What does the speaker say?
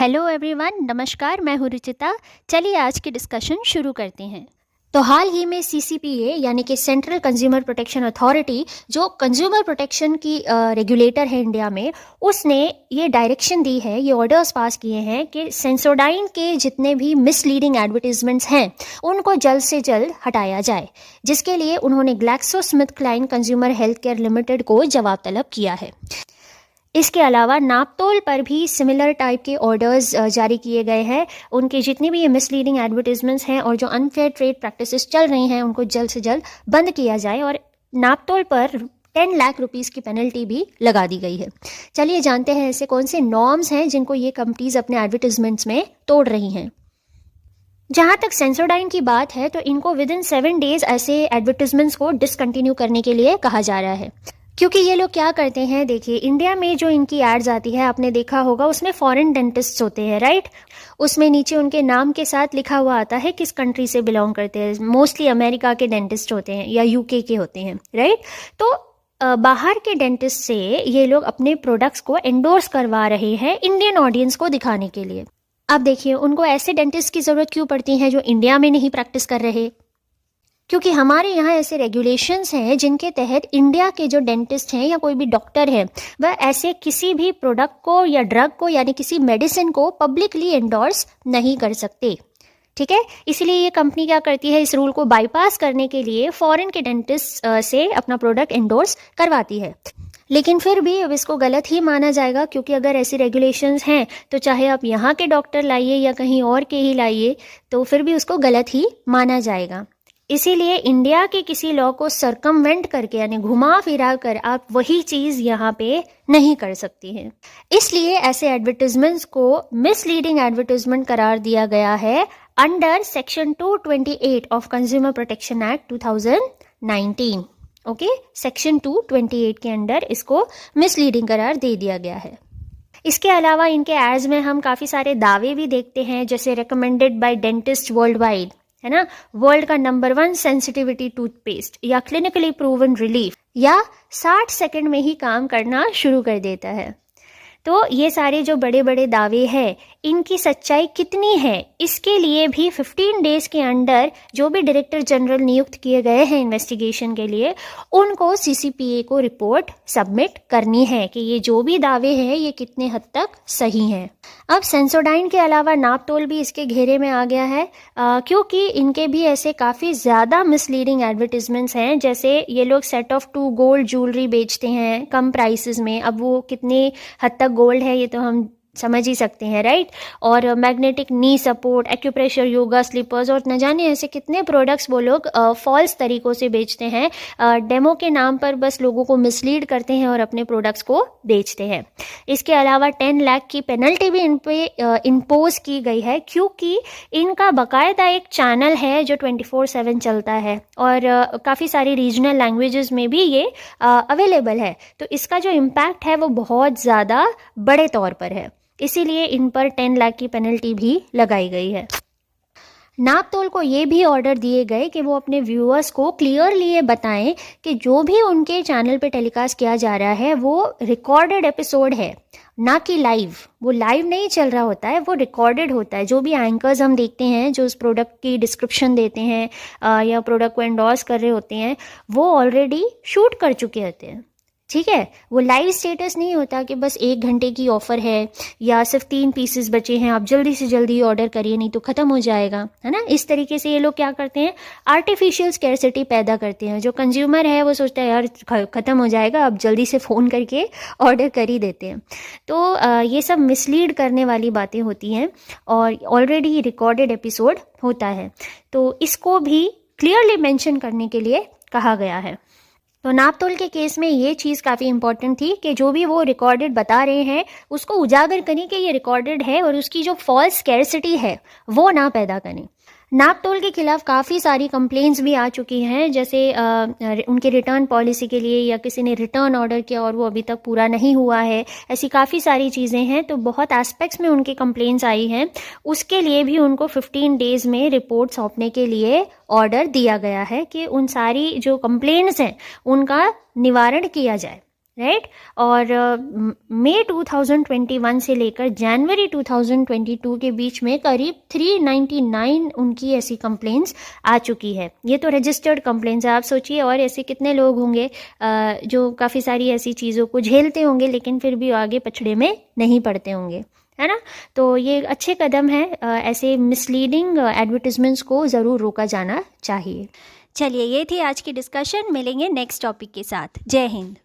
Hello everyone, नमस्कार। मैं हूँ रुचिता। चलिए आज की डिस्कशन शुरू करते हैं। तो हाल ही में सीसीपीए यानी कि सेंट्रल कंज्यूमर प्रोटेक्शन अथॉरिटी, जो कंज्यूमर प्रोटेक्शन की रेगुलेटर है इंडिया में, उसने ये डायरेक्शन दी है, ये ऑर्डर्स पास किए हैं कि सेंसोडाइन के जितने भी मिसलीडिंग एडवर्टीजमेंट्स हैं उनको जल्द से जल्द हटाया जाए, जिसके लिए उन्होंने GlaxoSmithKline consumer health care limited को जवाब तलब किया है। इसके अलावा नापतोल पर भी सिमिलर टाइप के ऑर्डर्स जारी किए गए हैं। उनके जितनी भी ये मिसलीडिंग एडवर्टीजमेंट्स हैं और जो अनफेयर ट्रेड प्रैक्टिसेस चल रही हैं उनको जल्द से जल्द बंद किया जाए, और नापतोल पर 10 लाख रुपीस की पेनल्टी भी लगा दी गई है। चलिए जानते हैं ऐसे कौन से नॉर्म्स हैं जिनको ये कंपनीज अपने एडवर्टीजमेंट्स में तोड़ रही हैं। जहाँ तक सेंसोडाइन की बात है तो इनको विद इन 7 डेज ऐसे एडवर्टीजमेंट्स को डिसकंटिन्यू करने के लिए कहा जा रहा है, क्योंकि ये लोग क्या करते हैं, देखिए इंडिया में जो इनकी एड्स आती है आपने देखा होगा, उसमें फॉरेन डेंटिस्ट्स होते हैं, राइट। उसमें नीचे उनके नाम के साथ लिखा हुआ आता है किस कंट्री से बिलोंग करते हैं। मोस्टली अमेरिका के डेंटिस्ट होते हैं या यूके के होते हैं, राइट। तो बाहर के डेंटिस्ट से ये लोग अपने प्रोडक्ट्स को एंडोर्स करवा रहे हैं इंडियन ऑडियंस को दिखाने के लिए। अब देखिए उनको ऐसे डेंटिस्ट की ज़रूरत क्यों पड़ती है जो इंडिया में नहीं प्रैक्टिस कर रहे, क्योंकि हमारे यहाँ ऐसे रेगुलेशंस हैं जिनके तहत इंडिया के जो डेंटिस्ट हैं या कोई भी डॉक्टर है वह ऐसे किसी भी प्रोडक्ट को या ड्रग को यानी किसी मेडिसिन को पब्लिकली एंडोर्स नहीं कर सकते, ठीक है। इसलिए ये कंपनी क्या करती है, इस रूल को बाईपास करने के लिए फॉरेन के डेंटिस्ट से अपना प्रोडक्ट एंडोर्स करवाती है। लेकिन फिर भी अब इसको गलत ही माना जाएगा, क्योंकि अगर ऐसी रेगुलेशंस हैं तो चाहे आप यहाँ के डॉक्टर लाइए या कहीं और के ही लाइए तो फिर भी उसको गलत ही माना जाएगा। इसीलिए इंडिया के किसी लॉ को सरकमवेंट करके यानी घुमा फिरा कर आप वही चीज़ यहाँ पे नहीं कर सकती हैं। इसलिए ऐसे एडवर्टीजमेंट्स को मिसलीडिंग एडवर्टीजमेंट करार दिया गया है under section 228 of consumer protection act 2019। Okay, section 228 के अंडर इसको मिसलीडिंग करार दे दिया गया है। इसके अलावा इनके एड्स में हम काफ़ी सारे दावे भी देखते हैं, जैसे recommended by dentist world wide, है ना, वर्ल्ड का नंबर 1 सेंसिटिविटी टूथपेस्ट, या क्लिनिकली प्रूवन रिलीफ, या 60 सेकंड में ही काम करना शुरू कर देता है। तो ये सारे जो बड़े बड़े दावे हैं इनकी सच्चाई कितनी है, इसके लिए भी 15 डेज के अंडर जो भी डायरेक्टर जनरल नियुक्त किए गए हैं इन्वेस्टिगेशन के लिए, उनको सीसीपीए को रिपोर्ट सबमिट करनी है कि ये जो भी दावे हैं ये कितने हद तक सही हैं। अब सेंसोडाइन के अलावा नापतोल भी इसके घेरे में आ गया है, क्योंकि इनके भी ऐसे काफ़ी ज़्यादा मिसलीडिंग एडवर्टीजमेंट्स हैं। जैसे ये लोग सेट ऑफ 2 गोल्ड ज्वेलरी बेचते हैं कम प्राइसेस में। अब वो कितने हद तक गोल्ड है ये तो हम समझ ही सकते हैं, राइट। और मैग्नेटिक नी सपोर्ट, एक्यूप्रेशर, योगा स्लीपर्स और न जाने ऐसे कितने प्रोडक्ट्स वो लोग फॉल्स तरीक़ों से बेचते हैं। डेमो के नाम पर बस लोगों को मिसलीड करते हैं और अपने प्रोडक्ट्स को बेचते हैं। इसके अलावा 10 लाख की पेनल्टी भी इन पे इम्पोज की गई है, क्योंकि इनका बाकायदा एक चैनल है जो 24/7 चलता है और काफ़ी सारी रीजनल लैंग्वेजेस में भी ये अवेलेबल है। तो इसका जो इम्पैक्ट है वो बहुत ज़्यादा बड़े तौर पर है, इसीलिए इन पर 10 लाख की पेनल्टी भी लगाई गई है। नापतोल को ये भी ऑर्डर दिए गए कि वो अपने व्यूअर्स को क्लियरली ये बताएं कि जो भी उनके चैनल पे टेलीकास्ट किया जा रहा है वो रिकॉर्डेड एपिसोड है, ना कि लाइव। वो लाइव नहीं चल रहा होता है, वो रिकॉर्डेड होता है। जो भी एंकर्स हम देखते हैं जो उस प्रोडक्ट की डिस्क्रिप्शन देते हैं या प्रोडक्ट को एंडोर्स कर रहे होते हैं, वो ऑलरेडी शूट कर चुके होते हैं, ठीक है। वो लाइव स्टेटस नहीं होता कि बस 1 घंटे की ऑफर है या सिर्फ 3 पीसेस बचे हैं, आप जल्दी से जल्दी ऑर्डर करिए नहीं तो ख़त्म हो जाएगा, है ना। इस तरीके से ये लोग क्या करते हैं, आर्टिफिशियल स्कैरसिटी पैदा करते हैं। जो कंज्यूमर है वो सोचता है यार ख़त्म हो जाएगा, अब जल्दी से फ़ोन करके ऑर्डर कर ही देते हैं। तो ये सब मिसलीड करने वाली बातें होती हैं और ऑलरेडी रिकॉर्डेड एपिसोड होता है, तो इसको भी क्लियरली मेंशन करने के लिए कहा गया है। तो नापतोल के केस में ये चीज़ काफ़ी इंपॉर्टेंट थी कि जो भी वो रिकॉर्डेड बता रहे हैं उसको उजागर करें कि ये रिकॉर्डेड है और उसकी जो फॉल्स स्कैरसिटी है वो ना पैदा करें। नापतोल के खिलाफ काफ़ी सारी कंप्लेंट्स भी आ चुकी हैं, जैसे उनके रिटर्न पॉलिसी के लिए या किसी ने रिटर्न ऑर्डर किया और वो अभी तक पूरा नहीं हुआ है, ऐसी काफ़ी सारी चीज़ें हैं। तो बहुत एस्पेक्ट्स में उनकी कंप्लेंट्स आई हैं, उसके लिए भी उनको 15 डेज़ में रिपोर्ट सौंपने के लिए ऑर्डर दिया गया है कि उन सारी जो कंप्लेंट्स हैं उनका निवारण किया जाए। राइट। और मई 2021 से लेकर जनवरी 2022 के बीच में करीब 399 उनकी ऐसी कंप्लेंट्स आ चुकी है। ये तो रजिस्टर्ड कंप्लेंट्स है। आप सोचिए और ऐसे कितने लोग होंगे जो काफ़ी सारी ऐसी चीज़ों को झेलते होंगे लेकिन फिर भी आगे पछड़े में नहीं पड़ते होंगे, है ना। तो ये अच्छे कदम है, ऐसे मिसलीडिंग एडवर्टिजमेंट्स को ज़रूर रोका जाना चाहिए। चलिए, ये थी आज की डिस्कशन। मिलेंगे नेक्स्ट टॉपिक के साथ। जय हिंद।